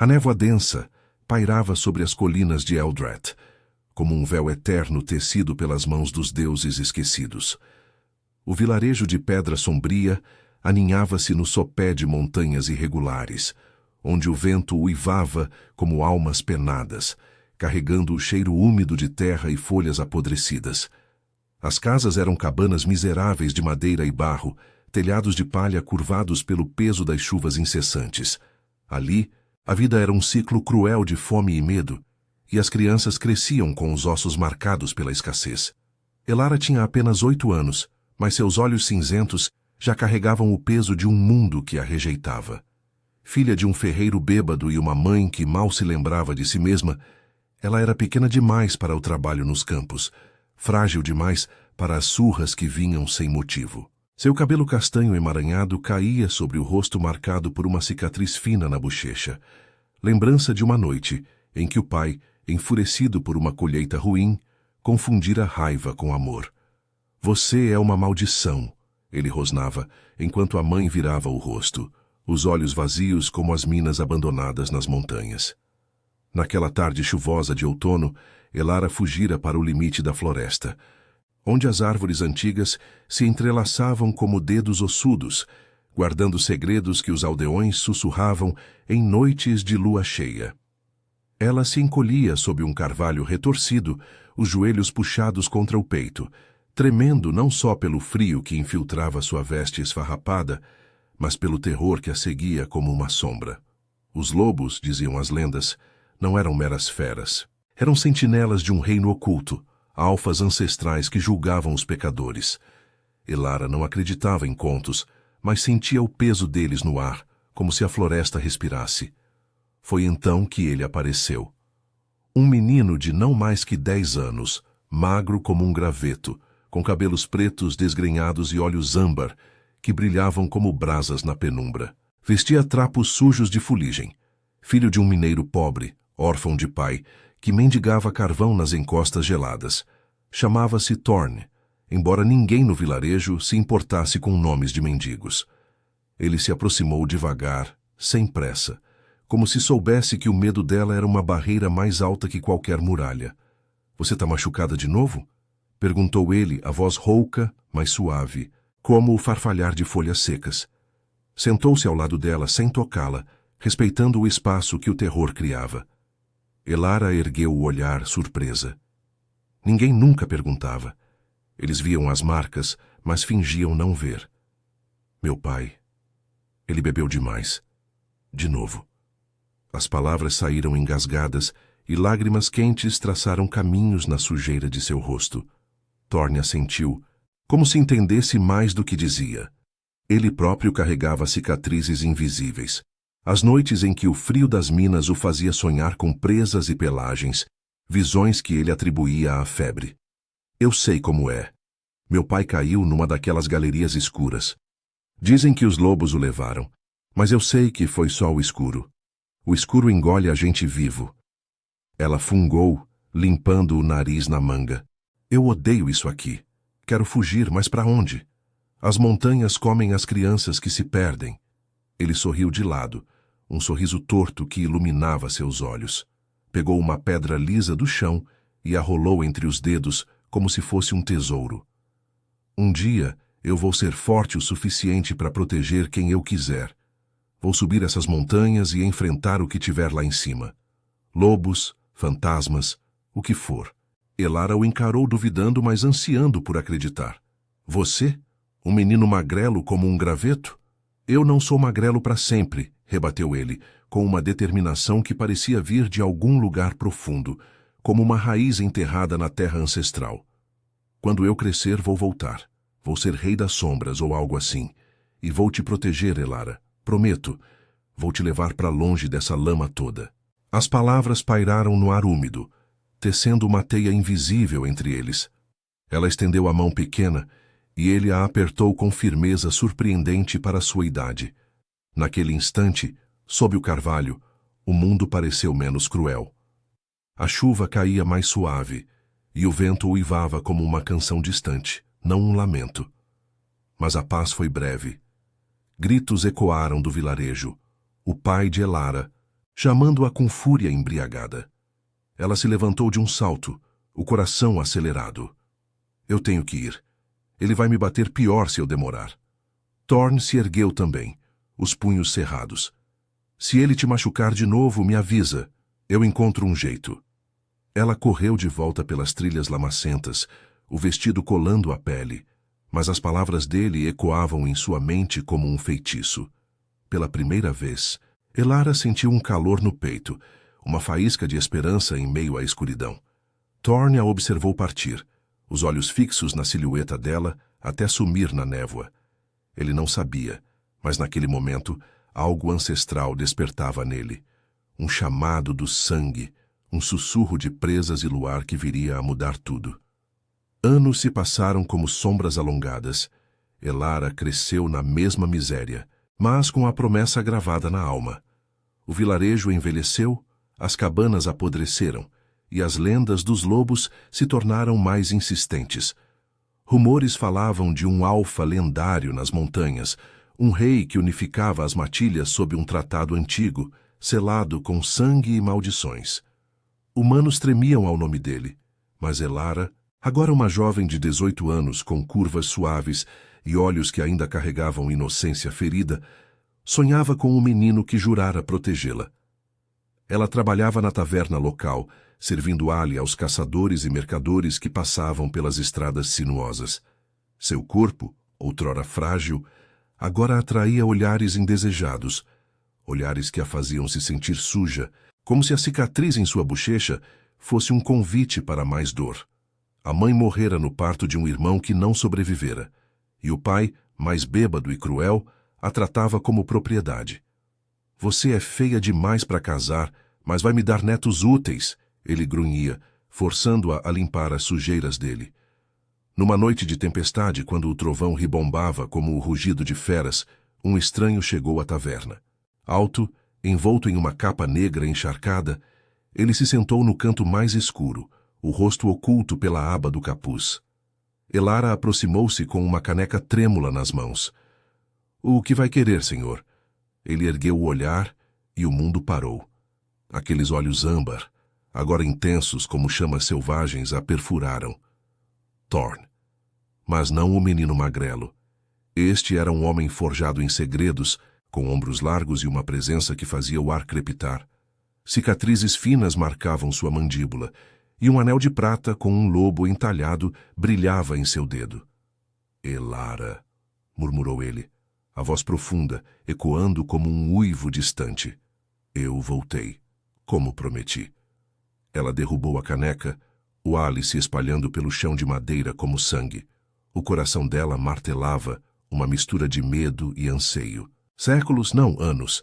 A névoa densa pairava sobre as colinas de Eldred, como um véu eterno tecido pelas mãos dos deuses esquecidos. O vilarejo de pedra sombria aninhava-se no sopé de montanhas irregulares, onde o vento uivava como almas penadas, carregando o cheiro úmido de terra e folhas apodrecidas. As casas eram cabanas miseráveis de madeira e barro, telhados de palha curvados pelo peso das chuvas incessantes. Ali, a vida era um ciclo cruel de fome e medo, e as crianças cresciam com os ossos marcados pela escassez. Elara tinha apenas 8 anos, mas seus olhos cinzentos já carregavam o peso de um mundo que a rejeitava. Filha de um ferreiro bêbado e uma mãe que mal se lembrava de si mesma, ela era pequena demais para o trabalho nos campos, frágil demais para as surras que vinham sem motivo. Seu cabelo castanho emaranhado caía sobre o rosto marcado por uma cicatriz fina na bochecha, lembrança de uma noite em que o pai, enfurecido por uma colheita ruim, confundira raiva com amor. "Você é uma maldição", ele rosnava, enquanto a mãe virava o rosto, os olhos vazios como as minas abandonadas nas montanhas. Naquela tarde chuvosa de outono, Elara fugira para o limite da floresta, onde as árvores antigas se entrelaçavam como dedos ossudos, guardando segredos que os aldeões sussurravam em noites de lua cheia. Ela se encolhia sob um carvalho retorcido, os joelhos puxados contra o peito, tremendo não só pelo frio que infiltrava sua veste esfarrapada, mas pelo terror que a seguia como uma sombra. Os lobos, diziam as lendas, não eram meras feras. Eram sentinelas de um reino oculto, alfas ancestrais que julgavam os pecadores. Elara não acreditava em contos, mas sentia o peso deles no ar, como se a floresta respirasse. Foi então que ele apareceu. Um menino de não mais que 10 anos, magro como um graveto, com cabelos pretos desgrenhados e olhos âmbar, que brilhavam como brasas na penumbra. Vestia trapos sujos de fuligem. Filho de um mineiro pobre, órfão de pai, que mendigava carvão nas encostas geladas. Chamava-se Thorn, embora ninguém no vilarejo se importasse com nomes de mendigos. Ele se aproximou devagar, sem pressa, como se soubesse que o medo dela era uma barreira mais alta que qualquer muralha. "Você está machucada de novo?" perguntou ele, a voz rouca, mas suave, como o farfalhar de folhas secas. Sentou-se ao lado dela sem tocá-la, respeitando o espaço que o terror criava. Elara ergueu o olhar, surpresa. Ninguém nunca perguntava. Eles viam as marcas, mas fingiam não ver. "Meu pai. Ele bebeu demais. De novo." As palavras saíram engasgadas e lágrimas quentes traçaram caminhos na sujeira de seu rosto. Thorn assentiu, como se entendesse mais do que dizia. Ele próprio carregava cicatrizes invisíveis. As noites em que o frio das minas o fazia sonhar com presas e pelagens, visões que ele atribuía à febre. "Eu sei como é. Meu pai caiu numa daquelas galerias escuras. Dizem que os lobos o levaram, mas eu sei que foi só o escuro. O escuro engole a gente vivo." Ela fungou, limpando o nariz na manga. "Eu odeio isso aqui. Quero fugir, mas para onde? As montanhas comem as crianças que se perdem." Ele sorriu de lado, um sorriso torto que iluminava seus olhos. Pegou uma pedra lisa do chão e a rolou entre os dedos como se fosse um tesouro. "Um dia eu vou ser forte o suficiente para proteger quem eu quiser. Vou subir essas montanhas e enfrentar o que tiver lá em cima. Lobos, fantasmas, o que for." Elara o encarou duvidando, mas ansiando por acreditar. "Você? Um menino magrelo como um graveto?" "Eu não sou magrelo para sempre", rebateu ele, com uma determinação que parecia vir de algum lugar profundo, como uma raiz enterrada na terra ancestral. "Quando eu crescer, vou voltar. Vou ser rei das sombras ou algo assim. E vou te proteger, Elara. Prometo. Vou te levar para longe dessa lama toda." As palavras pairaram no ar úmido, tecendo uma teia invisível entre eles. Ela estendeu a mão pequena e ele a apertou com firmeza surpreendente para sua idade. Naquele instante, sob o carvalho, o mundo pareceu menos cruel. A chuva caía mais suave e o vento uivava como uma canção distante, não um lamento. Mas a paz foi breve. Gritos ecoaram do vilarejo. O pai de Elara, chamando-a com fúria embriagada. Ela se levantou de um salto, o coração acelerado. Eu tenho que ir. Ele vai me bater pior se eu demorar. Thorn se ergueu também, os punhos cerrados. Se ele te machucar de novo, me avisa. Eu encontro um jeito. Ela correu de volta pelas trilhas lamacentas, o vestido colando a pele, mas as palavras dele ecoavam em sua mente como um feitiço. Pela primeira vez, Elara sentiu um calor no peito, uma faísca de esperança em meio à escuridão. Thorn a observou partir, os olhos fixos na silhueta dela até sumir na névoa. Ele não sabia, mas naquele momento algo ancestral despertava nele. Um chamado do sangue, um sussurro de presas e luar que viria a mudar tudo. Anos se passaram como sombras alongadas. Elara cresceu na mesma miséria, mas com a promessa gravada na alma. O vilarejo envelheceu, as cabanas apodreceram, e as lendas dos lobos se tornaram mais insistentes. Rumores falavam de um alfa lendário nas montanhas, um rei que unificava as matilhas sob um tratado antigo, selado com sangue e maldições. Humanos tremiam ao nome dele, mas Elara, agora uma jovem de 18 anos com curvas suaves e olhos que ainda carregavam inocência ferida, sonhava com um menino que jurara protegê-la. Ela trabalhava na taverna local, servindo alhe aos caçadores e mercadores que passavam pelas estradas sinuosas. Seu corpo, outrora frágil, agora atraía olhares indesejados, olhares que a faziam se sentir suja, como se a cicatriz em sua bochecha fosse um convite para mais dor. A mãe morrera no parto de um irmão que não sobrevivera, e o pai, mais bêbado e cruel, a tratava como propriedade. Você é feia demais para casar, mas vai me dar netos úteis, ele grunhia, forçando-a a limpar as sujeiras dele. Numa noite de tempestade, quando o trovão ribombava como o rugido de feras, um estranho chegou à taverna. Alto, envolto em uma capa negra encharcada, ele se sentou no canto mais escuro, o rosto oculto pela aba do capuz. Elara aproximou-se com uma caneca trêmula nas mãos. O que vai querer, senhor? Ele ergueu o olhar e o mundo parou. Aqueles olhos âmbar, agora intensos como chamas selvagens, a perfuraram. Thorn. Mas não o menino magrelo. Este era um homem forjado em segredos, com ombros largos e uma presença que fazia o ar crepitar. Cicatrizes finas marcavam sua mandíbula, e um anel de prata com um lobo entalhado brilhava em seu dedo. Elara, murmurou ele, a voz profunda, ecoando como um uivo distante. Eu voltei, como prometi. Ela derrubou a caneca, o hálito se espalhando pelo chão de madeira como sangue. O coração dela martelava, uma mistura de medo e anseio. Séculos, não anos,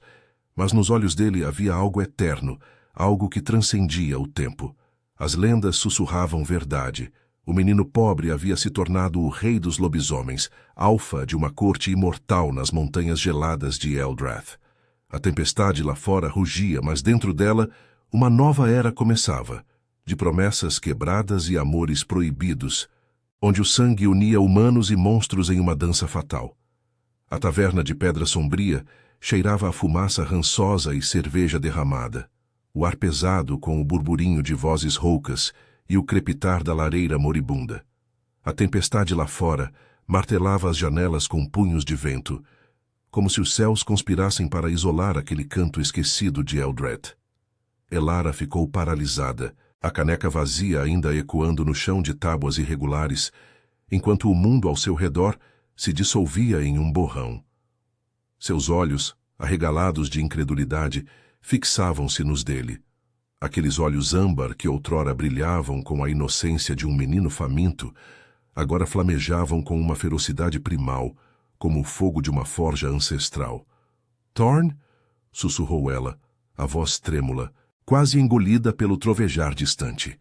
mas nos olhos dele havia algo eterno, algo que transcendia o tempo. As lendas sussurravam verdade. O menino pobre havia se tornado o rei dos lobisomens, alfa de uma corte imortal nas montanhas geladas de Eldrath. A tempestade lá fora rugia, mas dentro dela, uma nova era começava, de promessas quebradas e amores proibidos, onde o sangue unia humanos e monstros em uma dança fatal. A taverna de Pedra Sombria cheirava a fumaça rançosa e cerveja derramada, o ar pesado com o burburinho de vozes roucas e o crepitar da lareira moribunda. A tempestade lá fora martelava as janelas com punhos de vento, como se os céus conspirassem para isolar aquele canto esquecido de Eldred. Elara ficou paralisada, a caneca vazia ainda ecoando no chão de tábuas irregulares, enquanto o mundo ao seu redor se dissolvia em um borrão. Seus olhos, arregalados de incredulidade, fixavam-se nos dele. Aqueles olhos âmbar que outrora brilhavam com a inocência de um menino faminto, agora flamejavam com uma ferocidade primal, como o fogo de uma forja ancestral. Thorn? Sussurrou ela, a voz trêmula, quase engolida pelo trovejar distante.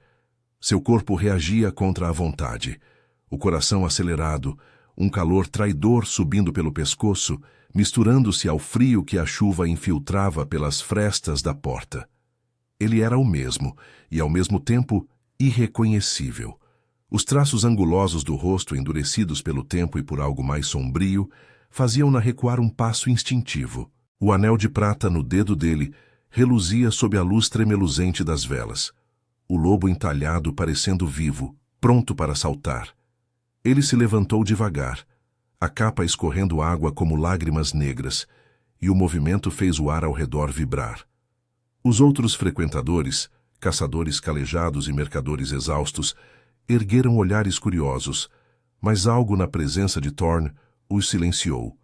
Seu corpo reagia contra a vontade, o coração acelerado, um calor traidor subindo pelo pescoço, misturando-se ao frio que a chuva infiltrava pelas frestas da porta. Ele era o mesmo, e ao mesmo tempo irreconhecível. Os traços angulosos do rosto, endurecidos pelo tempo e por algo mais sombrio, faziam-na recuar um passo instintivo. O anel de prata no dedo dele reluzia sob a luz tremeluzente das velas. O lobo entalhado parecendo vivo, pronto para saltar. Ele se levantou devagar, a capa escorrendo água como lágrimas negras, e o movimento fez o ar ao redor vibrar. Os outros frequentadores, caçadores calejados e mercadores exaustos, ergueram olhares curiosos, mas algo na presença de Thorne os silenciou.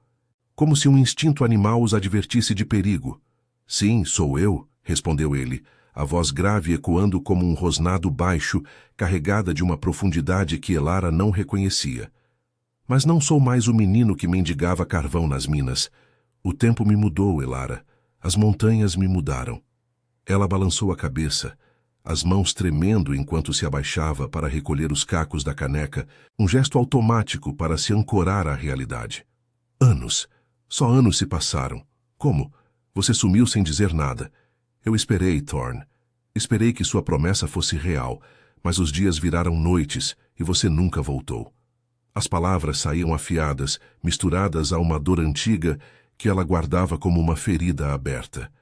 Como se um instinto animal os advertisse de perigo. Sim, sou eu, respondeu ele, a voz grave ecoando como um rosnado baixo, carregada de uma profundidade que Elara não reconhecia. Mas não sou mais o menino que mendigava carvão nas minas. O tempo me mudou, Elara. As montanhas me mudaram. Ela balançou a cabeça, as mãos tremendo enquanto se abaixava para recolher os cacos da caneca, um gesto automático para se ancorar à realidade. Anos. Só anos se passaram. Como? Você sumiu sem dizer nada. Eu esperei, Thorne. Esperei que sua promessa fosse real, mas os dias viraram noites e você nunca voltou. As palavras saíam afiadas, misturadas a uma dor antiga que ela guardava como uma ferida aberta.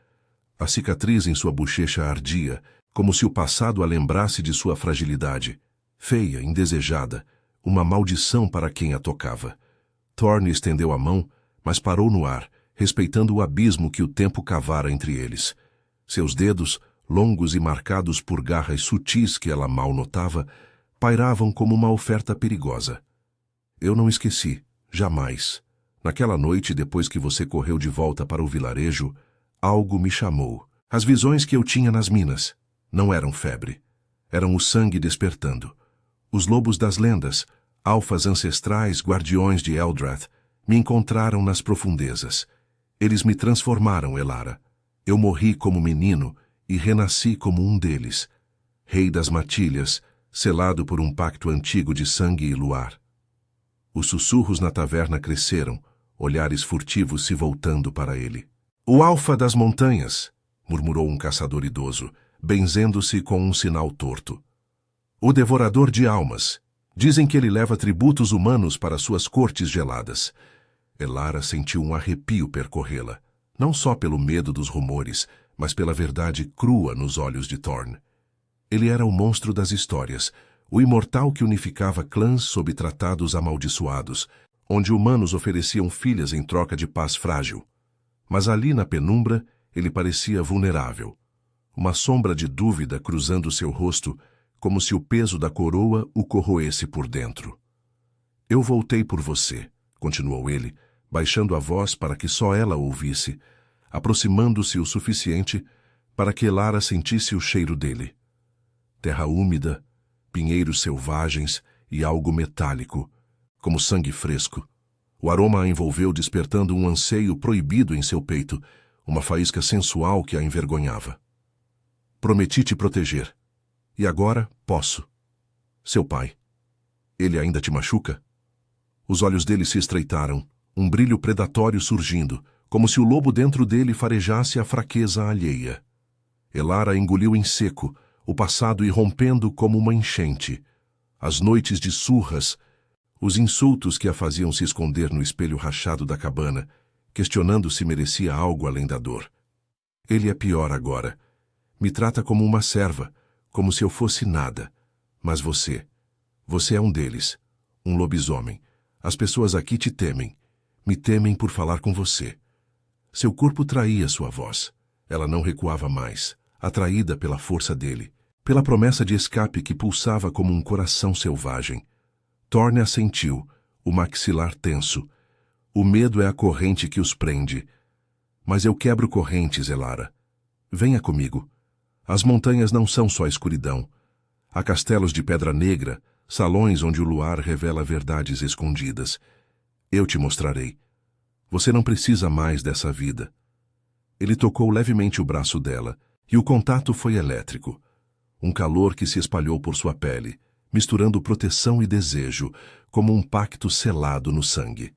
A cicatriz em sua bochecha ardia, como se o passado a lembrasse de sua fragilidade. Feia, indesejada, uma maldição para quem a tocava. Thorne estendeu a mão, mas parou no ar, respeitando o abismo que o tempo cavara entre eles. Seus dedos, longos e marcados por garras sutis que ela mal notava, pairavam como uma oferta perigosa. Eu não esqueci, jamais. Naquela noite, depois que você correu de volta para o vilarejo, algo me chamou. As visões que eu tinha nas minas não eram febre. Eram o sangue despertando. Os lobos das lendas, alfas ancestrais, guardiões de Eldrath, me encontraram nas profundezas. Eles me transformaram, Elara. Eu morri como menino e renasci como um deles. Rei das matilhas, selado por um pacto antigo de sangue e luar. Os sussurros na taverna cresceram, olhares furtivos se voltando para ele. O alfa das montanhas, murmurou um caçador idoso, benzendo-se com um sinal torto. O devorador de almas. Dizem que ele leva tributos humanos para suas cortes geladas. Elara sentiu um arrepio percorrê-la, não só pelo medo dos rumores, mas pela verdade crua nos olhos de Thorne. Ele era o monstro das histórias, o imortal que unificava clãs sob tratados amaldiçoados, onde humanos ofereciam filhas em troca de paz frágil. Mas ali na penumbra, ele parecia vulnerável. Uma sombra de dúvida cruzando seu rosto, como se o peso da coroa o corroesse por dentro. Eu voltei por você, continuou ele, baixando a voz para que só ela ouvisse, aproximando-se o suficiente para que Elara sentisse o cheiro dele. Terra úmida, pinheiros selvagens e algo metálico, como sangue fresco. O aroma a envolveu, despertando um anseio proibido em seu peito, uma faísca sensual que a envergonhava. Prometi te proteger. E agora posso. Seu pai. Ele ainda te machuca? Os olhos dele se estreitaram, um brilho predatório surgindo, como se o lobo dentro dele farejasse a fraqueza alheia. Elara engoliu em seco, o passado irrompendo como uma enchente. As noites de surras, os insultos que a faziam se esconder no espelho rachado da cabana, questionando se merecia algo além da dor. Ele é pior agora. Me trata como uma serva, como se eu fosse nada. Mas você é um deles, um lobisomem. As pessoas aqui te temem. Me temem por falar com você. Seu corpo traía sua voz. Ela não recuava mais, atraída pela força dele, pela promessa de escape que pulsava como um coração selvagem. Thorne assentiu, o maxilar tenso. O medo é a corrente que os prende. Mas eu quebro correntes, Elara. Venha comigo. As montanhas não são só escuridão. Há castelos de pedra negra, salões onde o luar revela verdades escondidas. Eu te mostrarei. Você não precisa mais dessa vida. Ele tocou levemente o braço dela, e o contato foi elétrico. Um calor que se espalhou por sua pele, misturando proteção e desejo, como um pacto selado no sangue.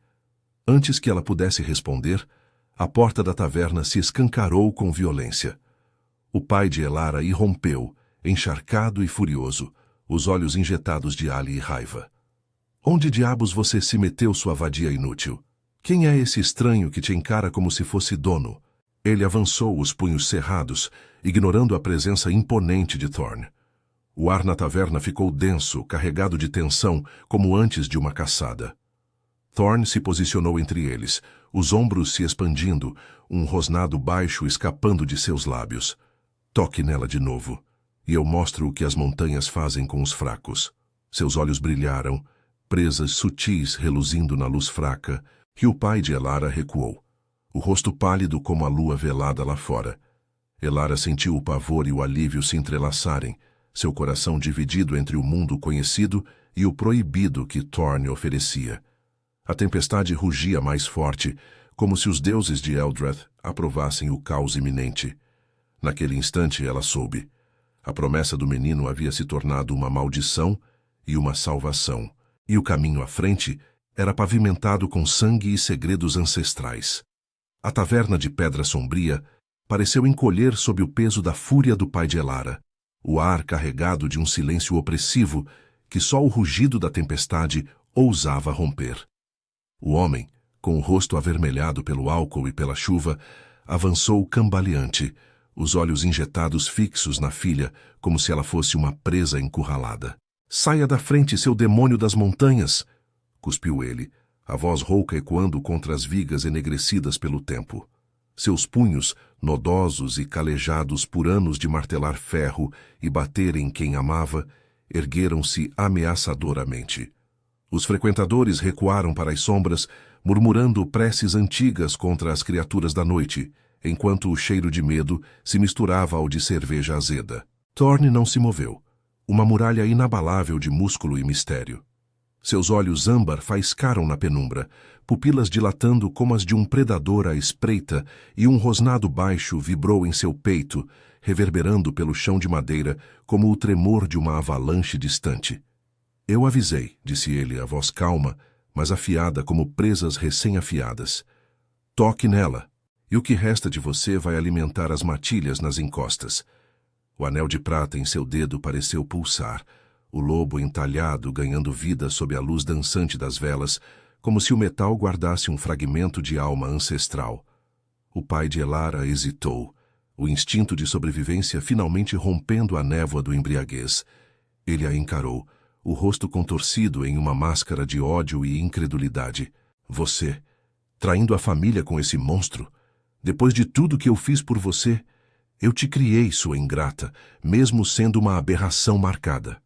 Antes que ela pudesse responder, a porta da taverna se escancarou com violência. O pai de Elara irrompeu, encharcado e furioso, os olhos injetados de ali e raiva. Onde diabos você se meteu, sua vadia inútil? Quem é esse estranho que te encara como se fosse dono? Ele avançou, os punhos cerrados, ignorando a presença imponente de Thorne. O ar na taverna ficou denso, carregado de tensão, como antes de uma caçada. Thorne se posicionou entre eles, os ombros se expandindo, um rosnado baixo escapando de seus lábios. Toque nela de novo, e eu mostro o que as montanhas fazem com os fracos. Seus olhos brilharam, presas sutis reluzindo na luz fraca, e o pai de Elara recuou, o rosto pálido como a lua velada lá fora. Elara sentiu o pavor e o alívio se entrelaçarem, seu coração dividido entre o mundo conhecido e o proibido que Thorne oferecia. A tempestade rugia mais forte, como se os deuses de Eldrath aprovassem o caos iminente. Naquele instante ela soube. A promessa do menino havia se tornado uma maldição e uma salvação, e o caminho à frente era pavimentado com sangue e segredos ancestrais. A taverna de Pedra Sombria pareceu encolher sob o peso da fúria do pai de Elara, o ar carregado de um silêncio opressivo que só o rugido da tempestade ousava romper. O homem, com o rosto avermelhado pelo álcool e pela chuva, avançou cambaleante, os olhos injetados fixos na filha, como se ela fosse uma presa encurralada. "Saia da frente, seu demônio das montanhas!" cuspiu ele, a voz rouca ecoando contra as vigas enegrecidas pelo tempo. Seus punhos, nodosos e calejados por anos de martelar ferro e bater em quem amava, ergueram-se ameaçadoramente. Os frequentadores recuaram para as sombras, murmurando preces antigas contra as criaturas da noite, enquanto o cheiro de medo se misturava ao de cerveja azeda. Thorne não se moveu, uma muralha inabalável de músculo e mistério. Seus olhos âmbar faiscaram na penumbra, pupilas dilatando como as de um predador à espreita, e um rosnado baixo vibrou em seu peito, reverberando pelo chão de madeira como o tremor de uma avalanche distante. "Eu avisei", disse ele, a voz calma, mas afiada como presas recém-afiadas. "Toque nela, e o que resta de você vai alimentar as matilhas nas encostas." O anel de prata em seu dedo pareceu pulsar, o lobo entalhado ganhando vida sob a luz dançante das velas, como se o metal guardasse um fragmento de alma ancestral. O pai de Elara hesitou, o instinto de sobrevivência finalmente rompendo a névoa do embriaguez. Ele a encarou, o rosto contorcido em uma máscara de ódio e incredulidade. "Você, traindo a família com esse monstro? Depois de tudo que eu fiz por você, eu te criei, sua ingrata, mesmo sendo uma aberração marcada."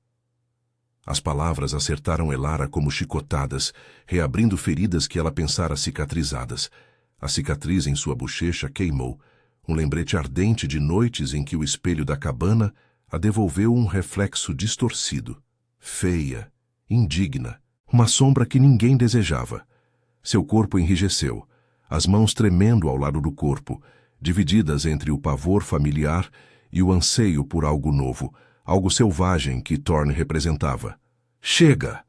As palavras acertaram Elara como chicotadas, reabrindo feridas que ela pensara cicatrizadas. A cicatriz em sua bochecha queimou, um lembrete ardente de noites em que o espelho da cabana a devolveu um reflexo distorcido. Feia, indigna, uma sombra que ninguém desejava. Seu corpo enrijeceu, as mãos tremendo ao lado do corpo, divididas entre o pavor familiar e o anseio por algo novo, algo selvagem que Thorne representava. "Chega!"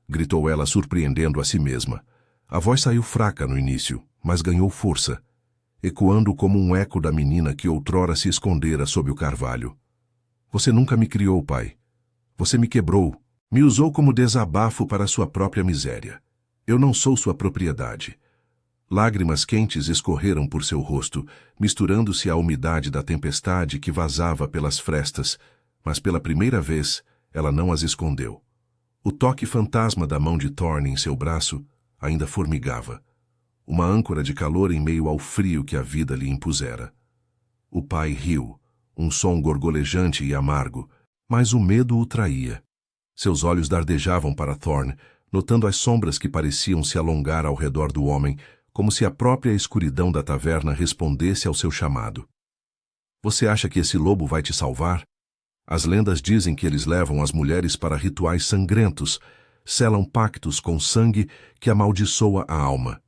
gritou ela, surpreendendo a si mesma. A voz saiu fraca no início, mas ganhou força, ecoando como um eco da menina que outrora se escondera sob o carvalho. "Você nunca me criou, pai. Você me quebrou, me usou como desabafo para sua própria miséria. Eu não sou sua propriedade." Lágrimas quentes escorreram por seu rosto, misturando-se à umidade da tempestade que vazava pelas frestas, mas pela primeira vez ela não as escondeu. O toque fantasma da mão de Thorne em seu braço ainda formigava, uma âncora de calor em meio ao frio que a vida lhe impusera. O pai riu, um som gorgolejante e amargo, mas o medo o traía. Seus olhos dardejavam para Thorne, notando as sombras que pareciam se alongar ao redor do homem, como se a própria escuridão da taverna respondesse ao seu chamado. "Você acha que esse lobo vai te salvar? As lendas dizem que eles levam as mulheres para rituais sangrentos, selam pactos com sangue que amaldiçoa a alma.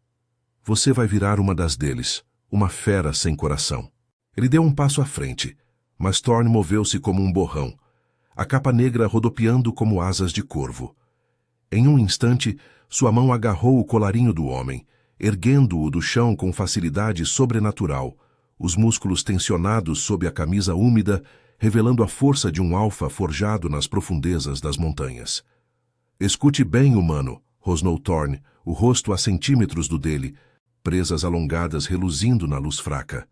Você vai virar uma das deles, uma fera sem coração." Ele deu um passo à frente, mas Thorne moveu-se como um borrão, a capa negra rodopiando como asas de corvo. Em um instante, sua mão agarrou o colarinho do homem, erguendo-o do chão com facilidade sobrenatural, os músculos tensionados sob a camisa úmida, revelando a força de um alfa forjado nas profundezas das montanhas. "Escute bem, humano", rosnou Thorne, o rosto a centímetros do dele, presas alongadas reluzindo na luz fraca.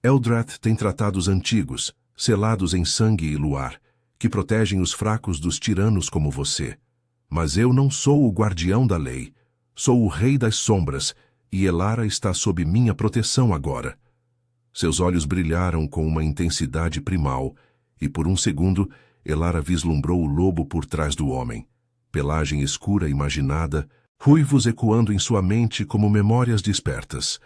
Eldrath tem tratados antigos, selados em sangue e luar, que protegem os fracos dos tiranos como você. Mas eu não sou o guardião da lei. Sou o rei das sombras, e Elara está sob minha proteção agora. Seus olhos brilharam com uma intensidade primal, e por um segundo, Elara vislumbrou o lobo por trás do homem. Pelagem escura imaginada, ruivos ecoando em sua mente como memórias despertas.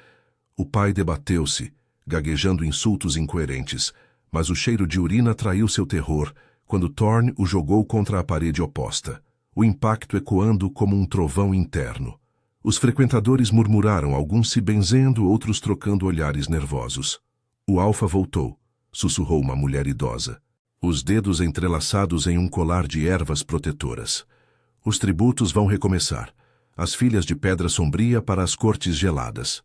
O pai debateu-se, gaguejando insultos incoerentes, mas o cheiro de urina atraiu seu terror quando Thorn o jogou contra a parede oposta, o impacto ecoando como um trovão interno. Os frequentadores murmuraram, alguns se benzendo, outros trocando olhares nervosos. O alfa voltou, sussurrou uma mulher idosa, os dedos entrelaçados em um colar de ervas protetoras. Os tributos vão recomeçar. As filhas de Pedra Sombria para as cortes geladas.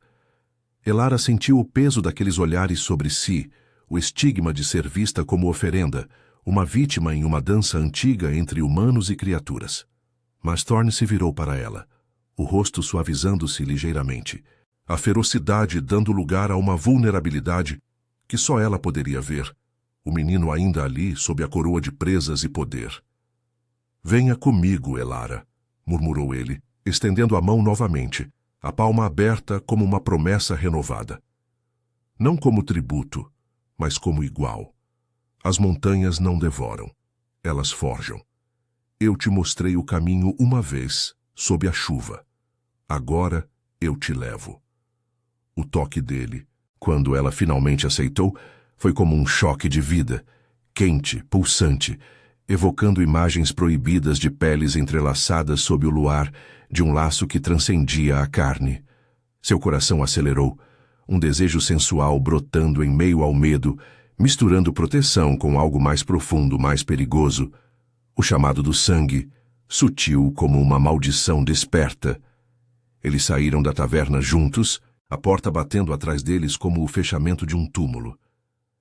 Elara sentiu o peso daqueles olhares sobre si, o estigma de ser vista como oferenda, uma vítima em uma dança antiga entre humanos e criaturas. Mas Thorn se virou para ela, o rosto suavizando-se ligeiramente, a ferocidade dando lugar a uma vulnerabilidade que só ela poderia ver, o menino ainda ali sob a coroa de presas e poder. «Venha comigo, Elara», murmurou ele, estendendo a mão novamente, a palma aberta como uma promessa renovada. Não como tributo, mas como igual. As montanhas não devoram, elas forjam. Eu te mostrei o caminho uma vez, sob a chuva. Agora eu te levo. O toque dele, quando ela finalmente aceitou, foi como um choque de vida, quente, pulsante, evocando imagens proibidas de peles entrelaçadas sob o luar, de um laço que transcendia a carne. Seu coração acelerou, um desejo sensual brotando em meio ao medo, misturando proteção com algo mais profundo, mais perigoso. O chamado do sangue, sutil como uma maldição desperta. Eles saíram da taverna juntos, a porta batendo atrás deles como o fechamento de um túmulo.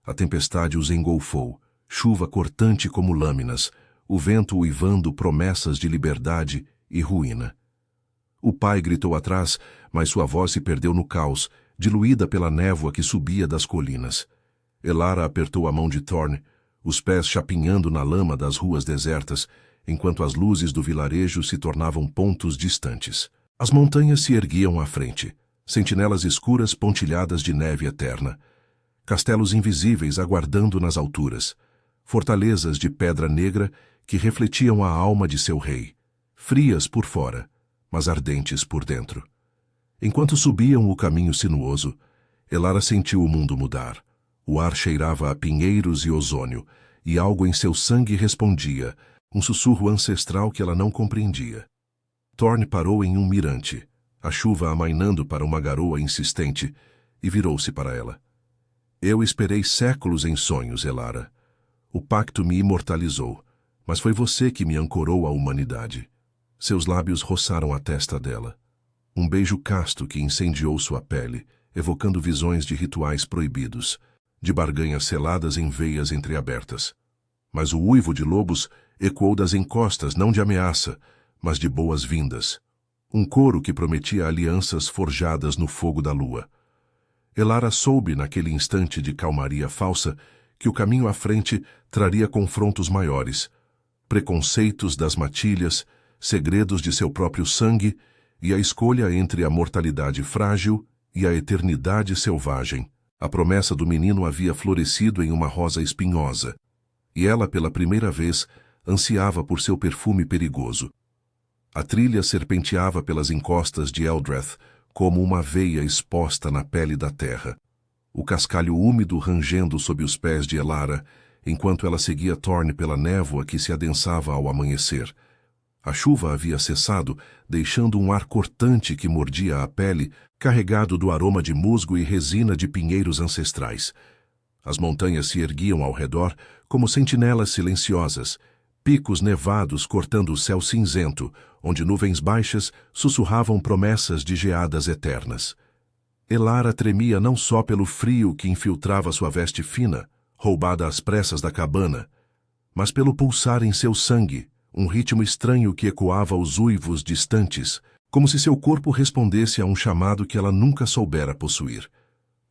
A tempestade os engolfou, chuva cortante como lâminas, o vento uivando promessas de liberdade e ruína. O pai gritou atrás, mas sua voz se perdeu no caos, diluída pela névoa que subia das colinas. Elara apertou a mão de Thorn, os pés chapinhando na lama das ruas desertas, enquanto as luzes do vilarejo se tornavam pontos distantes. As montanhas se erguiam à frente, sentinelas escuras pontilhadas de neve eterna. Castelos invisíveis aguardando nas alturas. Fortalezas de pedra negra que refletiam a alma de seu rei, frias por fora, mas ardentes por dentro. Enquanto subiam o caminho sinuoso, Elara sentiu o mundo mudar. O ar cheirava a pinheiros e ozônio, e algo em seu sangue respondia, um sussurro ancestral que ela não compreendia. Thorn parou em um mirante, a chuva amainando para uma garoa insistente, e virou-se para ela. Eu esperei séculos em sonhos, Elara. O pacto me imortalizou, mas foi você que me ancorou à humanidade. Seus lábios roçaram a testa dela. Um beijo casto que incendiou sua pele, evocando visões de rituais proibidos, de barganhas seladas em veias entreabertas. Mas o uivo de lobos ecoou das encostas, não de ameaça, mas de boas-vindas. Um coro que prometia alianças forjadas no fogo da lua. Elara soube, naquele instante de calmaria falsa, que o caminho à frente traria confrontos maiores, preconceitos das matilhas, segredos de seu próprio sangue e a escolha entre a mortalidade frágil e a eternidade selvagem. A promessa do menino havia florescido em uma rosa espinhosa, e ela, pela primeira vez, ansiava por seu perfume perigoso. A trilha serpenteava pelas encostas de Eldrath como uma veia exposta na pele da terra. O cascalho úmido rangendo sob os pés de Elara, enquanto ela seguia Thorn pela névoa que se adensava ao amanhecer. A chuva havia cessado, deixando um ar cortante que mordia a pele, carregado do aroma de musgo e resina de pinheiros ancestrais. As montanhas se erguiam ao redor como sentinelas silenciosas, picos nevados cortando o céu cinzento, onde nuvens baixas sussurravam promessas de geadas eternas. Elara tremia não só pelo frio que infiltrava sua veste fina, roubada às pressas da cabana, mas pelo pulsar em seu sangue, um ritmo estranho que ecoava os uivos distantes, como se seu corpo respondesse a um chamado que ela nunca soubera possuir.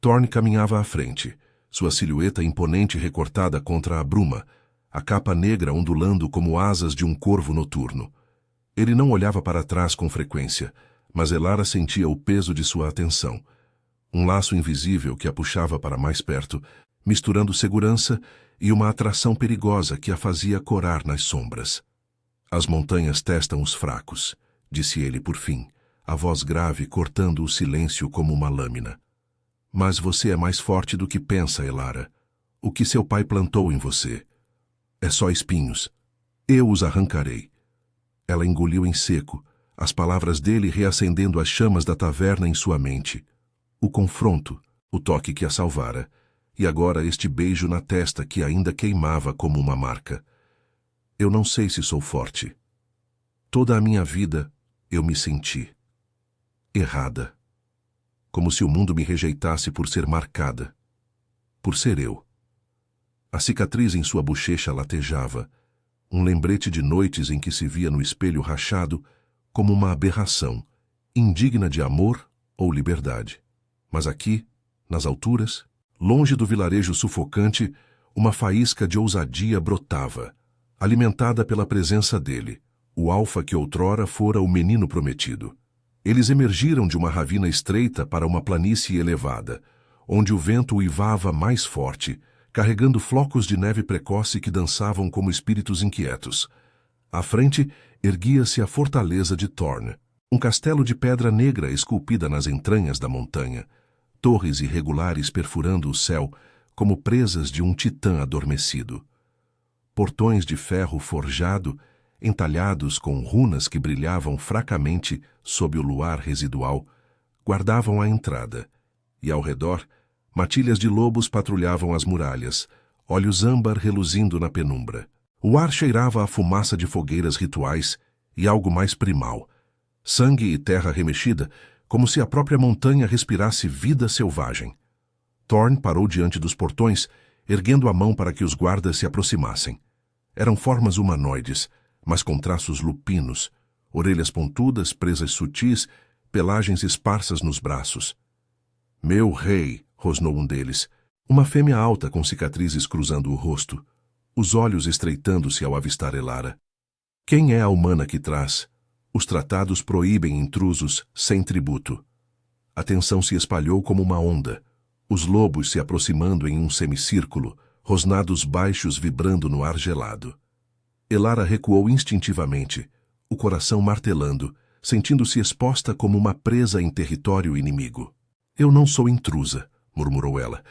Thorn caminhava à frente, sua silhueta imponente recortada contra a bruma, a capa negra ondulando como asas de um corvo noturno. Ele não olhava para trás com frequência, mas Elara sentia o peso de sua atenção. Um laço invisível que a puxava para mais perto, misturando segurança e uma atração perigosa que a fazia corar nas sombras. As montanhas testam os fracos, disse ele por fim, a voz grave cortando o silêncio como uma lâmina. Mas você é mais forte do que pensa, Elara. O que seu pai plantou em você é só espinhos. Eu os arrancarei. Ela engoliu em seco, as palavras dele reacendendo as chamas da taverna em sua mente. O confronto, o toque que a salvara, e agora este beijo na testa que ainda queimava como uma marca. Eu não sei se sou forte. Toda a minha vida eu me senti errada. Como se o mundo me rejeitasse por ser marcada. Por ser eu. A cicatriz em sua bochecha latejava, um lembrete de noites em que se via no espelho rachado como uma aberração, indigna de amor ou liberdade. Mas aqui, nas alturas, longe do vilarejo sufocante, uma faísca de ousadia brotava, alimentada pela presença dele, o alfa que outrora fora o menino prometido. Eles emergiram de uma ravina estreita para uma planície elevada, onde o vento uivava mais forte, carregando flocos de neve precoce que dançavam como espíritos inquietos. À frente, erguia-se a fortaleza de Thorn, um castelo de pedra negra esculpida nas entranhas da montanha, torres irregulares perfurando o céu como presas de um titã adormecido. Portões de ferro forjado, entalhados com runas que brilhavam fracamente sob o luar residual, guardavam a entrada, e ao redor, matilhas de lobos patrulhavam as muralhas, olhos âmbar reluzindo na penumbra. O ar cheirava a fumaça de fogueiras rituais e algo mais primal, sangue e terra remexida, como se a própria montanha respirasse vida selvagem. Thorn parou diante dos portões, erguendo a mão para que os guardas se aproximassem. Eram formas humanoides, mas com traços lupinos, orelhas pontudas, presas sutis, pelagens esparsas nos braços. Meu rei, rosnou um deles, uma fêmea alta com cicatrizes cruzando o rosto, os olhos estreitando-se ao avistar Elara. Quem é a humana que traz? Os tratados proíbem intrusos sem tributo. A tensão se espalhou como uma onda, os lobos se aproximando em um semicírculo, rosnados baixos vibrando no ar gelado. Elara recuou instintivamente, o coração martelando, sentindo-se exposta como uma presa em território inimigo. Eu não sou intrusa, murmurou ela,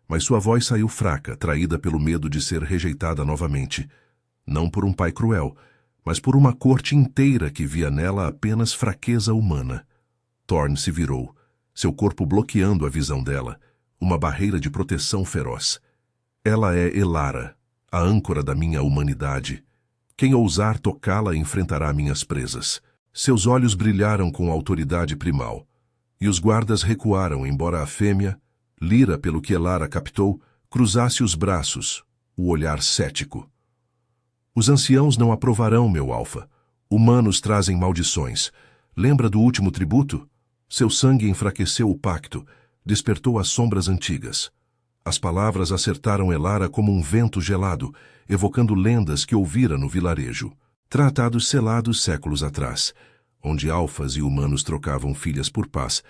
mas sua voz saiu fraca, traída pelo medo de ser rejeitada novamente. Não por um pai cruel, mas por uma corte inteira que via nela apenas fraqueza humana. Thorn se virou, seu corpo bloqueando a visão dela, uma barreira de proteção feroz. Ela é Elara, a âncora da minha humanidade. Quem ousar tocá-la enfrentará minhas presas. Seus olhos brilharam com autoridade primal, e os guardas recuaram, embora a fêmea, lira pelo que Elara captou, cruzasse os braços, o olhar cético. Os anciãos não aprovarão, meu alfa. Humanos trazem maldições. Lembra do último tributo? Seu sangue enfraqueceu o pacto, despertou as sombras antigas. As palavras acertaram Elara como um vento gelado, evocando lendas que ouvira no vilarejo. Tratados selados séculos atrás, onde alfas e humanos trocavam filhas por paz,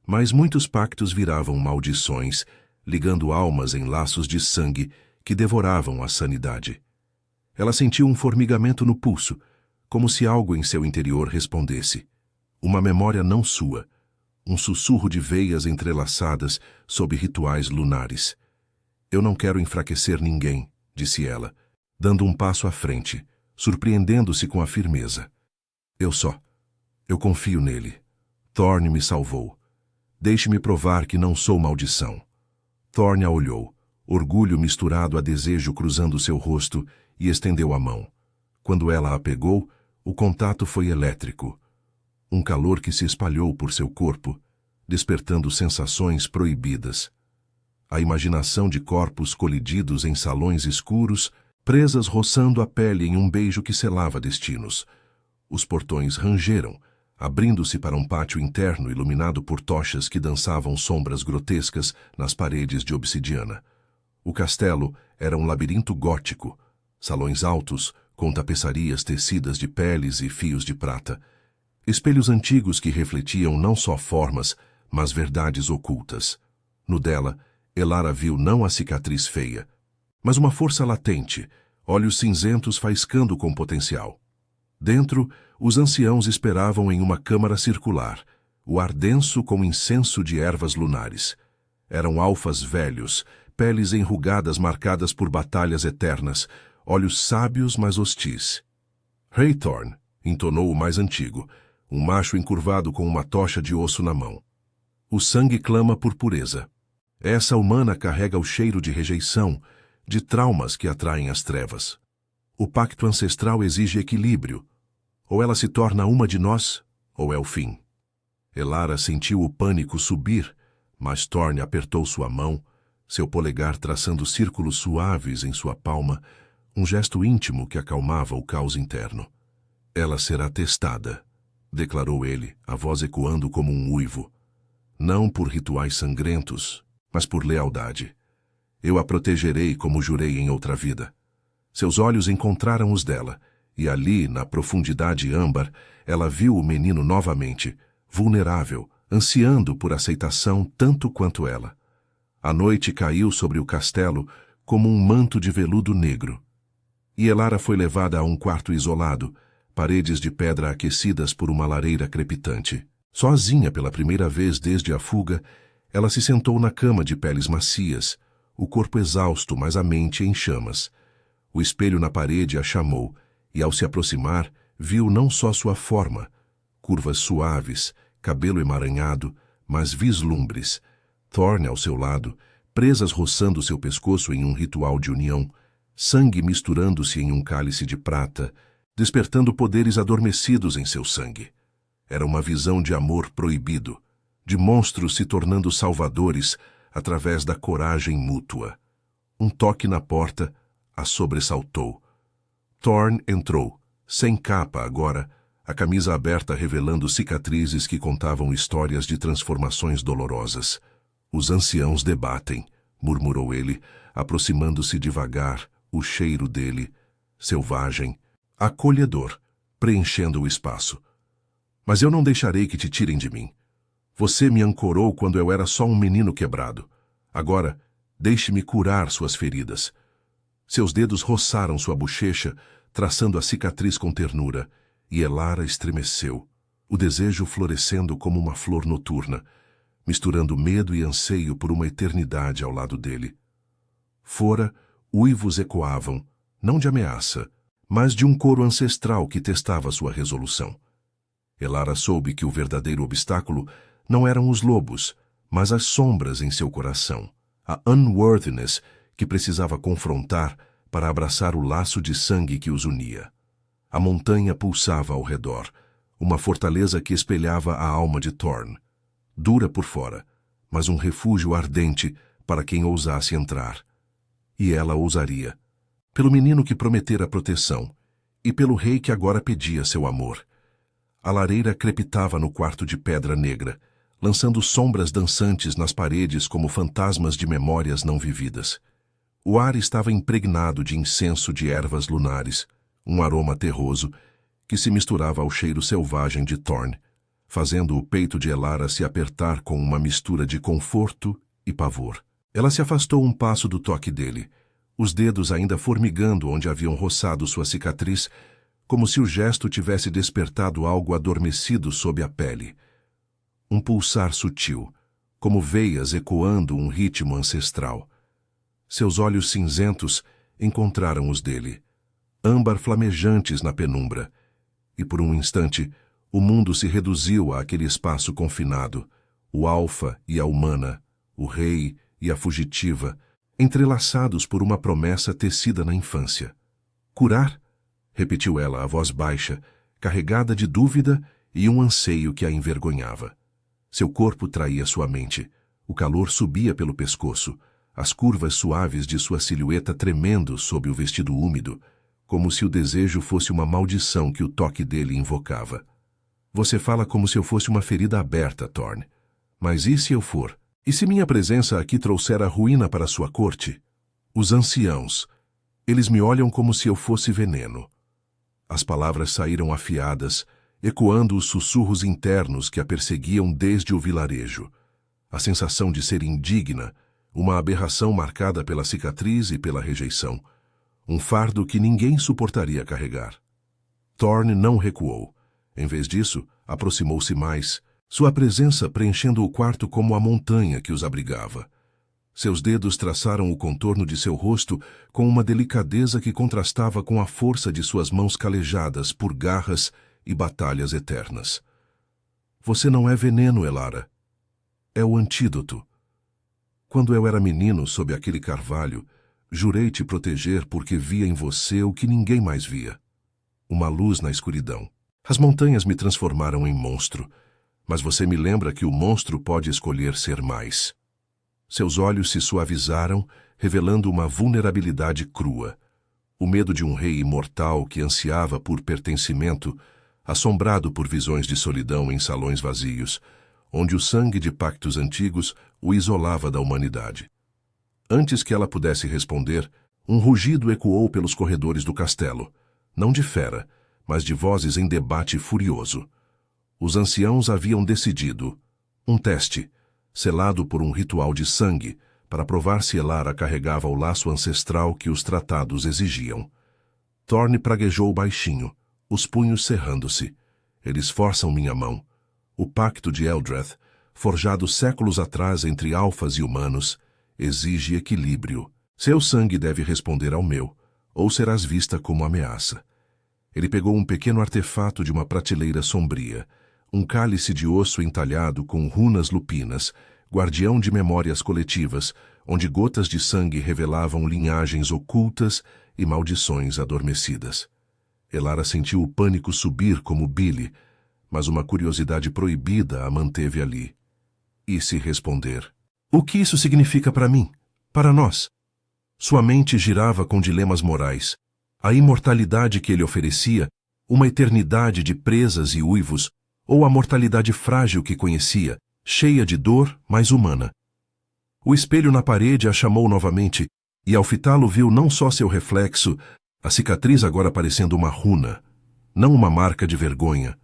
mas muitos pactos viravam maldições, ligando almas em laços de sangue que devoravam a sanidade. Ela sentiu um formigamento no pulso, como se algo em seu interior respondesse. Uma memória não sua, um sussurro de veias entrelaçadas sob rituais lunares. Eu não quero enfraquecer ninguém, disse ela, dando um passo à frente, surpreendendo-se com a firmeza. Eu confio nele. Thorn me salvou. Deixe-me provar que não sou maldição. Thorn a olhou, orgulho misturado a desejo cruzando seu rosto, e estendeu a mão. Quando ela a pegou, o contato foi elétrico. Um calor que se espalhou por seu corpo, despertando sensações proibidas. A imaginação de corpos colididos em salões escuros, presas roçando a pele em um beijo que selava destinos. Os portões rangeram, abrindo-se para um pátio interno iluminado por tochas que dançavam sombras grotescas nas paredes de obsidiana. O castelo era um labirinto gótico, salões altos, com tapeçarias tecidas de peles e fios de prata, espelhos antigos que refletiam não só formas, mas verdades ocultas. No dela, Elara viu não a cicatriz feia, mas uma força latente, olhos cinzentos faiscando com potencial. Dentro, os anciãos esperavam em uma câmara circular, o ar denso com incenso de ervas lunares. Eram alfas velhos, peles enrugadas marcadas por batalhas eternas, olhos sábios mas hostis. Rei Thorn, entonou o mais antigo, um macho encurvado com uma tocha de osso na mão. O sangue clama por pureza. Essa humana carrega o cheiro de rejeição, de traumas que atraem as trevas. O pacto ancestral exige equilíbrio. Ou ela se torna uma de nós, ou é o fim. Elara sentiu o pânico subir, mas Thorn apertou sua mão, seu polegar traçando círculos suaves em sua palma, um gesto íntimo que acalmava o caos interno. Ela será testada, declarou ele, a voz ecoando como um uivo. Não por rituais sangrentos, mas por lealdade. Eu a protegerei como jurei em outra vida. Seus olhos encontraram os dela, e ali, na profundidade âmbar, ela viu o menino novamente, vulnerável, ansiando por aceitação tanto quanto ela. A noite caiu sobre o castelo como um manto de veludo negro. E Elara foi levada a um quarto isolado, paredes de pedra aquecidas por uma lareira crepitante. Sozinha pela primeira vez desde a fuga, ela se sentou na cama de peles macias, o corpo exausto, mas a mente em chamas. O espelho na parede a chamou, e ao se aproximar, viu não só sua forma, curvas suaves, cabelo emaranhado, mas vislumbres. Thorn ao seu lado, presas roçando seu pescoço em um ritual de união, sangue misturando-se em um cálice de prata, despertando poderes adormecidos em seu sangue. Era uma visão de amor proibido, de monstros se tornando salvadores através da coragem mútua. Um toque na porta a sobressaltou. Thorn entrou, sem capa agora, a camisa aberta revelando cicatrizes que contavam histórias de transformações dolorosas. Os anciãos debatem, murmurou ele, aproximando-se devagar, o cheiro dele, selvagem, acolhedor, preenchendo o espaço. Mas eu não deixarei que te tirem de mim. Você me ancorou quando eu era só um menino quebrado. Agora, deixe-me curar suas feridas. Seus dedos roçaram sua bochecha, traçando a cicatriz com ternura, e Elara estremeceu, o desejo florescendo como uma flor noturna, misturando medo e anseio por uma eternidade ao lado dele. Fora, uivos ecoavam, não de ameaça, mas de um coro ancestral que testava sua resolução. Elara soube que o verdadeiro obstáculo não eram os lobos, mas as sombras em seu coração, a unworthiness que precisava confrontar para abraçar o laço de sangue que os unia. A montanha pulsava ao redor, uma fortaleza que espelhava a alma de Thorn, dura por fora, mas um refúgio ardente para quem ousasse entrar. E ela ousaria, pelo menino que prometera proteção, e pelo rei que agora pedia seu amor. A lareira crepitava no quarto de pedra negra, lançando sombras dançantes nas paredes como fantasmas de memórias não vividas. O ar estava impregnado de incenso de ervas lunares, um aroma terroso que se misturava ao cheiro selvagem de Thorn, fazendo o peito de Elara se apertar com uma mistura de conforto e pavor. Ela se afastou um passo do toque dele, os dedos ainda formigando onde haviam roçado sua cicatriz, como se o gesto tivesse despertado algo adormecido sob a pele. Um pulsar sutil, como veias ecoando um ritmo ancestral. Seus olhos cinzentos encontraram os dele, âmbar flamejantes na penumbra, e por um instante o mundo se reduziu àquele espaço confinado, o alfa e a humana, o rei e a fugitiva, entrelaçados por uma promessa tecida na infância. Curar? Repetiu ela, a voz baixa, carregada de dúvida e um anseio que a envergonhava. Seu corpo traía sua mente, o calor subia pelo pescoço, as curvas suaves de sua silhueta tremendo sob o vestido úmido, como se o desejo fosse uma maldição que o toque dele invocava. Você fala como se eu fosse uma ferida aberta, Thorn. Mas e se eu for? E se minha presença aqui trouxer a ruína para sua corte? Os anciãos. Eles me olham como se eu fosse veneno. As palavras saíram afiadas, ecoando os sussurros internos que a perseguiam desde o vilarejo. A sensação de ser indigna, uma aberração marcada pela cicatriz e pela rejeição. Um fardo que ninguém suportaria carregar. Thorne não recuou. Em vez disso, aproximou-se mais, sua presença preenchendo o quarto como a montanha que os abrigava. Seus dedos traçaram o contorno de seu rosto com uma delicadeza que contrastava com a força de suas mãos calejadas por garras e batalhas eternas. Você não é veneno, Elara. É o antídoto. Quando eu era menino sob aquele carvalho, jurei te proteger porque via em você o que ninguém mais via. Uma luz na escuridão. As montanhas me transformaram em monstro, mas você me lembra que o monstro pode escolher ser mais. Seus olhos se suavizaram, revelando uma vulnerabilidade crua. O medo de um rei imortal que ansiava por pertencimento, assombrado por visões de solidão em salões vazios, onde o sangue de pactos antigos o isolava da humanidade. Antes que ela pudesse responder, um rugido ecoou pelos corredores do castelo, não de fera, mas de vozes em debate furioso. Os anciãos haviam decidido um teste, selado por um ritual de sangue, para provar se Elara carregava o laço ancestral que os tratados exigiam. Thorne praguejou baixinho, os punhos cerrando-se. Eles forçam minha mão. O pacto de Eldreth, forjado séculos atrás entre alfas e humanos, exige equilíbrio. Seu sangue deve responder ao meu, ou serás vista como ameaça. Ele pegou um pequeno artefato de uma prateleira sombria, um cálice de osso entalhado com runas lupinas, guardião de memórias coletivas, onde gotas de sangue revelavam linhagens ocultas e maldições adormecidas. Elara sentiu o pânico subir como bile, mas uma curiosidade proibida a manteve ali. E se responder? O que isso significa para mim? Para nós? Sua mente girava com dilemas morais. A imortalidade que ele oferecia, uma eternidade de presas e uivos, ou a mortalidade frágil que conhecia, cheia de dor, mas humana. O espelho na parede a chamou novamente, e ao fitá-lo viu não só seu reflexo, a cicatriz agora parecendo uma runa, não uma marca de vergonha,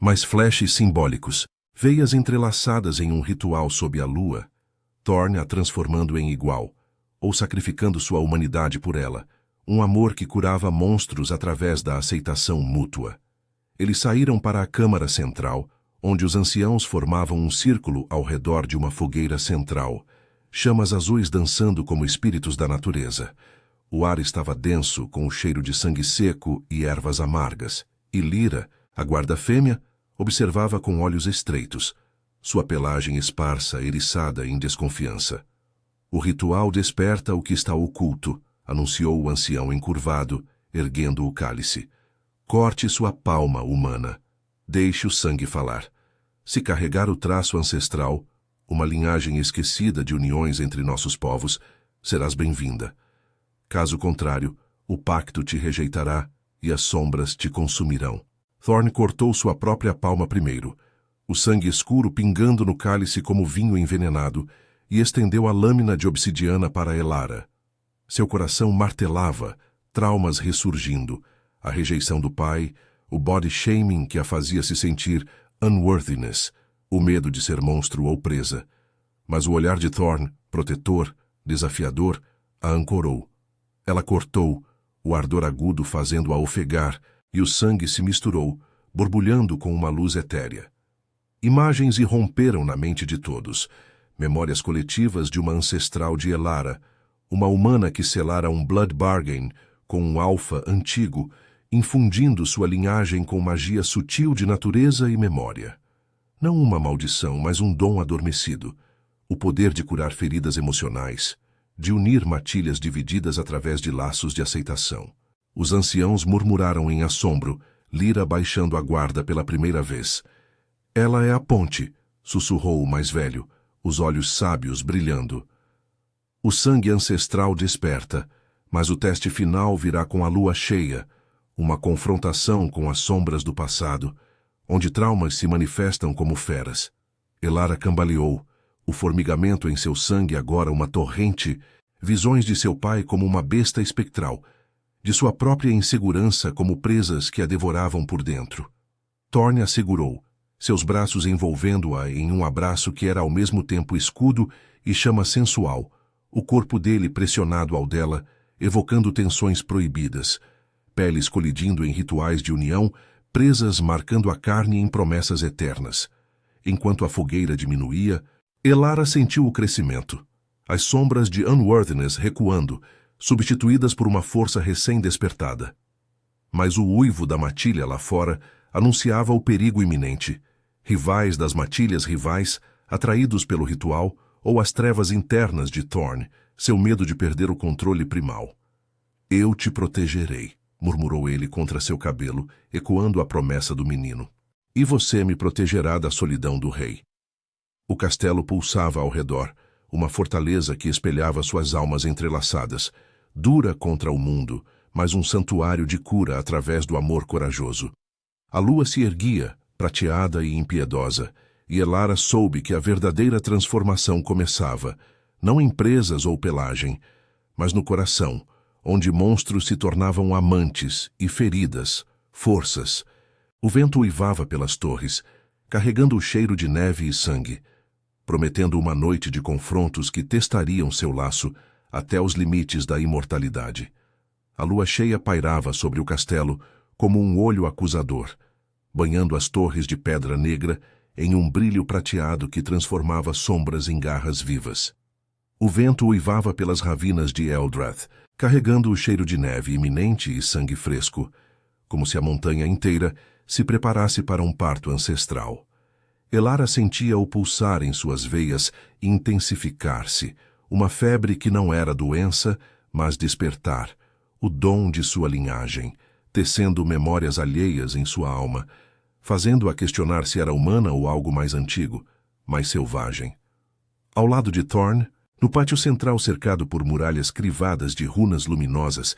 mas flashes simbólicos, veias entrelaçadas em um ritual sob a lua, Thorne a transformando em igual, ou sacrificando sua humanidade por ela, um amor que curava monstros através da aceitação mútua. Eles saíram para a câmara central, onde os anciãos formavam um círculo ao redor de uma fogueira central, chamas azuis dançando como espíritos da natureza. O ar estava denso, com o cheiro de sangue seco e ervas amargas, e Lyra, a guarda fêmea, observava com olhos estreitos, sua pelagem esparsa, eriçada em desconfiança. O ritual desperta o que está oculto, anunciou o ancião encurvado, erguendo o cálice. Corte sua palma humana. Deixe o sangue falar. Se carregar o traço ancestral, uma linhagem esquecida de uniões entre nossos povos, serás bem-vinda. Caso contrário, o pacto te rejeitará e as sombras te consumirão. Thorne cortou sua própria palma primeiro, o sangue escuro pingando no cálice como vinho envenenado, e estendeu a lâmina de obsidiana para Elara. Seu coração martelava, traumas ressurgindo, a rejeição do pai, o body shaming que a fazia se sentir unworthiness, o medo de ser monstro ou presa. Mas o olhar de Thorne, protetor, desafiador, a ancorou. Ela cortou, o ardor agudo fazendo-a ofegar, e o sangue se misturou, borbulhando com uma luz etérea. Imagens irromperam na mente de todos, memórias coletivas de uma ancestral de Elara, uma humana que selara um blood bargain com um alfa antigo, infundindo sua linhagem com magia sutil de natureza e memória. Não uma maldição, mas um dom adormecido, o poder de curar feridas emocionais, de unir matilhas divididas através de laços de aceitação. Os anciãos murmuraram em assombro, Lyra baixando a guarda pela primeira vez. Ela é a ponte, sussurrou o mais velho, os olhos sábios brilhando. O sangue ancestral desperta, mas o teste final virá com a lua cheia, uma confrontação com as sombras do passado, onde traumas se manifestam como feras. Elara cambaleou, o formigamento em seu sangue agora uma torrente, visões de seu pai como uma besta espectral, de sua própria insegurança como presas que a devoravam por dentro. Thorne a segurou, seus braços envolvendo-a em um abraço que era ao mesmo tempo escudo e chama sensual, o corpo dele pressionado ao dela, evocando tensões proibidas, peles colidindo em rituais de união, presas marcando a carne em promessas eternas. Enquanto a fogueira diminuía, Elara sentiu o crescimento, as sombras de Unworthiness recuando, substituídas por uma força recém-despertada. Mas o uivo da matilha lá fora anunciava o perigo iminente. Rivais das matilhas rivais, atraídos pelo ritual, ou as trevas internas de Thorne, seu medo de perder o controle primal. Eu te protegerei, murmurou ele contra seu cabelo, ecoando a promessa do menino. E você me protegerá da solidão do rei. O castelo pulsava ao redor, uma fortaleza que espelhava suas almas entrelaçadas, dura contra o mundo, mas um santuário de cura através do amor corajoso. A lua se erguia, prateada e impiedosa, e Elara soube que a verdadeira transformação começava, não em presas ou pelagem, mas no coração, onde monstros se tornavam amantes e feridas, forças. O vento uivava pelas torres, carregando o cheiro de neve e sangue, prometendo uma noite de confrontos que testariam seu laço até os limites da imortalidade. A lua cheia pairava sobre o castelo como um olho acusador, banhando as torres de pedra negra em um brilho prateado que transformava sombras em garras vivas. O vento uivava pelas ravinas de Eldrath, carregando o cheiro de neve iminente e sangue fresco, como se a montanha inteira se preparasse para um parto ancestral. Elara sentia o pulsar em suas veias intensificar-se, uma febre que não era doença, mas despertar, o dom de sua linhagem, tecendo memórias alheias em sua alma, fazendo-a questionar se era humana ou algo mais antigo, mais selvagem. Ao lado de Thorne, no pátio central cercado por muralhas crivadas de runas luminosas,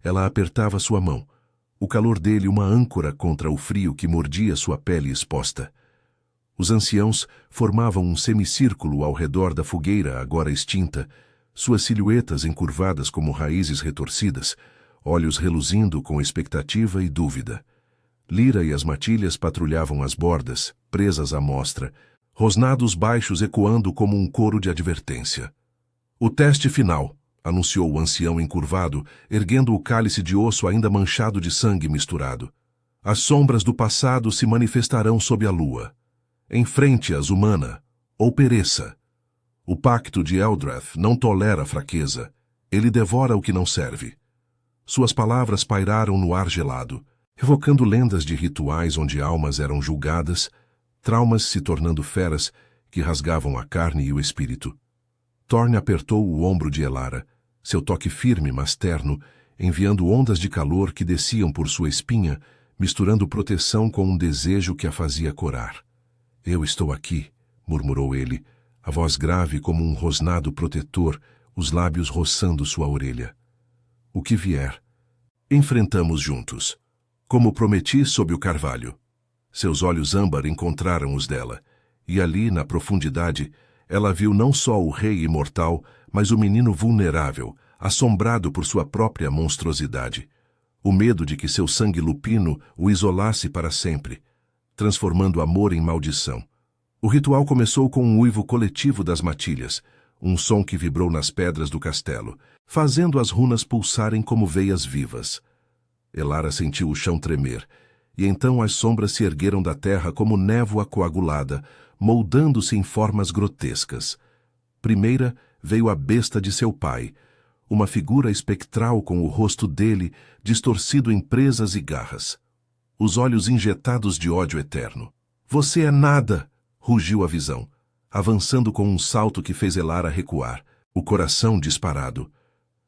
ela apertava sua mão, o calor dele uma âncora contra o frio que mordia sua pele exposta. Os anciãos formavam um semicírculo ao redor da fogueira agora extinta, suas silhuetas encurvadas como raízes retorcidas, olhos reluzindo com expectativa e dúvida. Lyra e as matilhas patrulhavam as bordas, presas à mostra, rosnados baixos ecoando como um coro de advertência. O teste final, anunciou o ancião encurvado, erguendo o cálice de osso ainda manchado de sangue misturado. As sombras do passado se manifestarão sob a lua. Enfrente-as, humana, ou pereça. O pacto de Eldrath não tolera fraqueza. Ele devora o que não serve. Suas palavras pairaram no ar gelado, evocando lendas de rituais onde almas eram julgadas, traumas se tornando feras que rasgavam a carne e o espírito. Thorne apertou o ombro de Elara, seu toque firme, mas terno, enviando ondas de calor que desciam por sua espinha, misturando proteção com um desejo que a fazia corar. Eu estou aqui, murmurou ele, a voz grave como um rosnado protetor, os lábios roçando sua orelha. O que vier, enfrentamos juntos. Como prometi sob o carvalho. Seus olhos âmbar encontraram os dela, e ali, na profundidade, ela viu não só o rei imortal, mas o menino vulnerável, assombrado por sua própria monstruosidade. O medo de que seu sangue lupino o isolasse para sempre, transformando amor em maldição. O ritual começou com um uivo coletivo das matilhas, um som que vibrou nas pedras do castelo, fazendo as runas pulsarem como veias vivas. Elara sentiu o chão tremer, e então as sombras se ergueram da terra como névoa coagulada, moldando-se em formas grotescas. Primeira veio a besta de seu pai, uma figura espectral com o rosto dele distorcido em presas e garras. Os olhos injetados de ódio eterno. Você é nada! Rugiu a visão, avançando com um salto que fez Elara recuar, o coração disparado.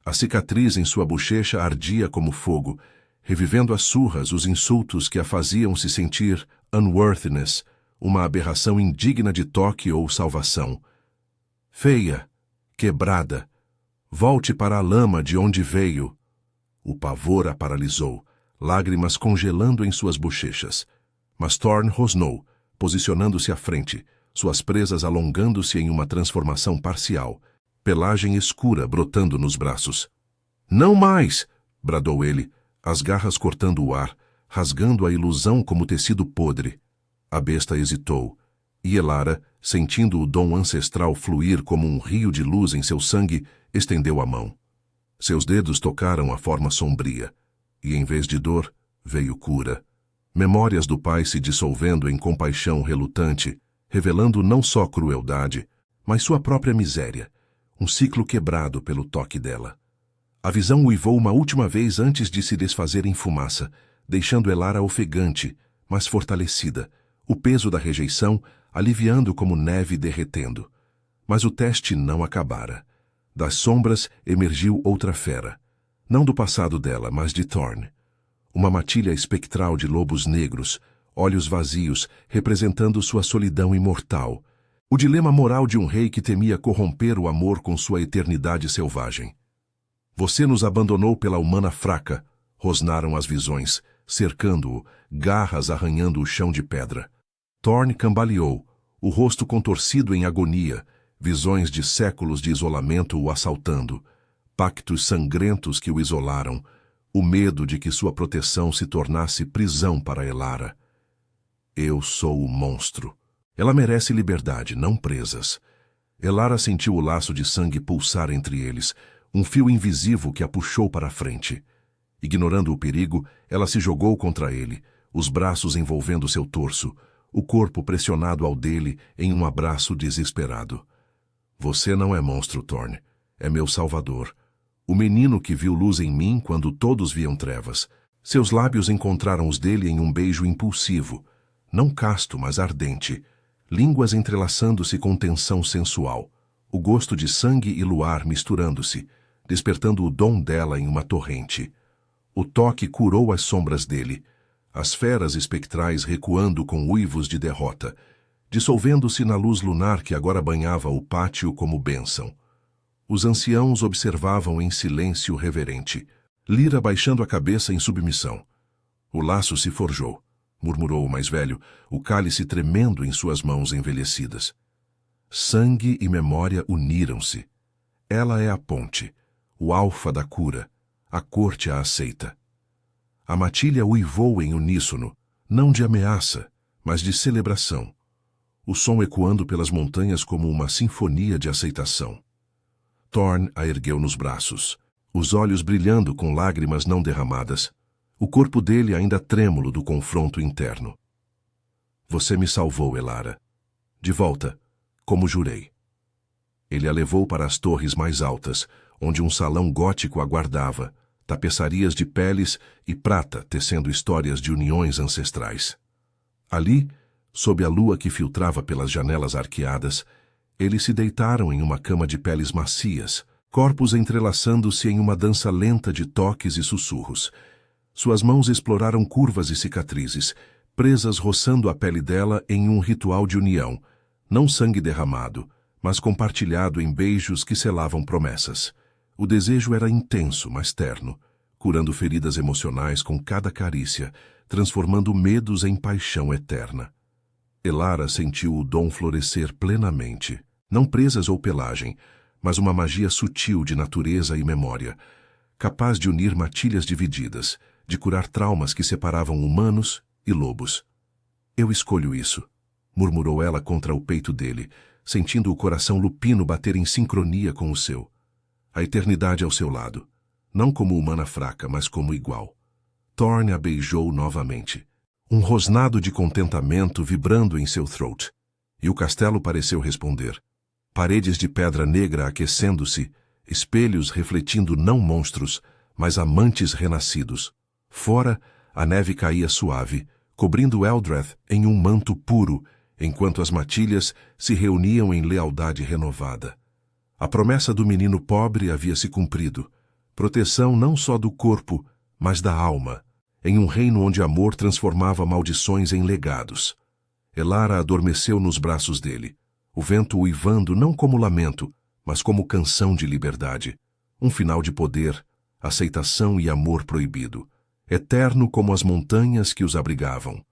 A cicatriz em sua bochecha ardia como fogo, revivendo as surras, os insultos que a faziam se sentir unworthiness, uma aberração indigna de toque ou salvação. Feia, quebrada, volte para a lama de onde veio. O pavor a paralisou, lágrimas congelando em suas bochechas. Mas Thorne rosnou, posicionando-se à frente, suas presas alongando-se em uma transformação parcial, pelagem escura brotando nos braços. Não mais! Bradou ele, as garras cortando o ar, rasgando a ilusão como tecido podre. A besta hesitou, e Elara, sentindo o dom ancestral fluir como um rio de luz em seu sangue, estendeu a mão. Seus dedos tocaram a forma sombria, e em vez de dor, veio cura. Memórias do pai se dissolvendo em compaixão relutante, revelando não só crueldade, mas sua própria miséria, um ciclo quebrado pelo toque dela. A visão uivou uma última vez antes de se desfazer em fumaça, deixando Elara ofegante, mas fortalecida, o peso da rejeição aliviando como neve derretendo. Mas o teste não acabara. Das sombras emergiu outra fera, não do passado dela, mas de Thorn. Uma matilha espectral de lobos negros, olhos vazios, representando sua solidão imortal. O dilema moral de um rei que temia corromper o amor com sua eternidade selvagem. Você nos abandonou pela humana fraca, rosnaram as visões, cercando-o, garras arranhando o chão de pedra. Thorn cambaleou, o rosto contorcido em agonia, visões de séculos de isolamento o assaltando, pactos sangrentos que o isolaram, o medo de que sua proteção se tornasse prisão para Elara. Eu sou o monstro. Ela merece liberdade, não presas. Elara sentiu o laço de sangue pulsar entre eles, um fio invisível que a puxou para a frente. Ignorando o perigo, ela se jogou contra ele, os braços envolvendo seu torso, o corpo pressionado ao dele em um abraço desesperado. Você não é monstro, Thorn. É meu salvador. O menino que viu luz em mim quando todos viam trevas. Seus lábios encontraram os dele em um beijo impulsivo, não casto, mas ardente, línguas entrelaçando-se com tensão sensual, o gosto de sangue e luar misturando-se, despertando o dom dela em uma torrente. O toque curou as sombras dele, as feras espectrais recuando com uivos de derrota, dissolvendo-se na luz lunar que agora banhava o pátio como bênção. Os anciãos observavam em silêncio reverente, Lyra baixando a cabeça em submissão. O laço se forjou, murmurou o mais velho, o cálice tremendo em suas mãos envelhecidas. Sangue e memória uniram-se. Ela é a ponte, o alfa da cura, a corte a aceita. A matilha uivou em uníssono, não de ameaça, mas de celebração. O som ecoando pelas montanhas como uma sinfonia de aceitação. Thorn a ergueu nos braços, os olhos brilhando com lágrimas não derramadas, o corpo dele ainda trêmulo do confronto interno. Você me salvou, Elara. De volta, como jurei. Ele a levou para as torres mais altas, onde um salão gótico aguardava, tapeçarias de peles e prata tecendo histórias de uniões ancestrais. Ali, sob a lua que filtrava pelas janelas arqueadas, eles se deitaram em uma cama de peles macias, corpos entrelaçando-se em uma dança lenta de toques e sussurros. Suas mãos exploraram curvas e cicatrizes, presas roçando a pele dela em um ritual de união, não sangue derramado, mas compartilhado em beijos que selavam promessas. O desejo era intenso, mas terno, curando feridas emocionais com cada carícia, transformando medos em paixão eterna. Elara sentiu o dom florescer plenamente, não presas ou pelagem, mas uma magia sutil de natureza e memória, capaz de unir matilhas divididas, de curar traumas que separavam humanos e lobos. Eu escolho isso, murmurou ela contra o peito dele, sentindo o coração lupino bater em sincronia com o seu. A eternidade ao seu lado, não como humana fraca, mas como igual. Thorn a beijou novamente. Um rosnado de contentamento vibrando em seu throat, e o castelo pareceu responder. Paredes de pedra negra aquecendo-se, espelhos refletindo não monstros, mas amantes renascidos. Fora, a neve caía suave, cobrindo Eldreth em um manto puro, enquanto as matilhas se reuniam em lealdade renovada. A promessa do menino pobre havia se cumprido, proteção não só do corpo, mas da alma, em um reino onde amor transformava maldições em legados. Elara adormeceu nos braços dele, o vento uivando não como lamento, mas como canção de liberdade, um final de poder, aceitação e amor proibido, eterno como as montanhas que os abrigavam.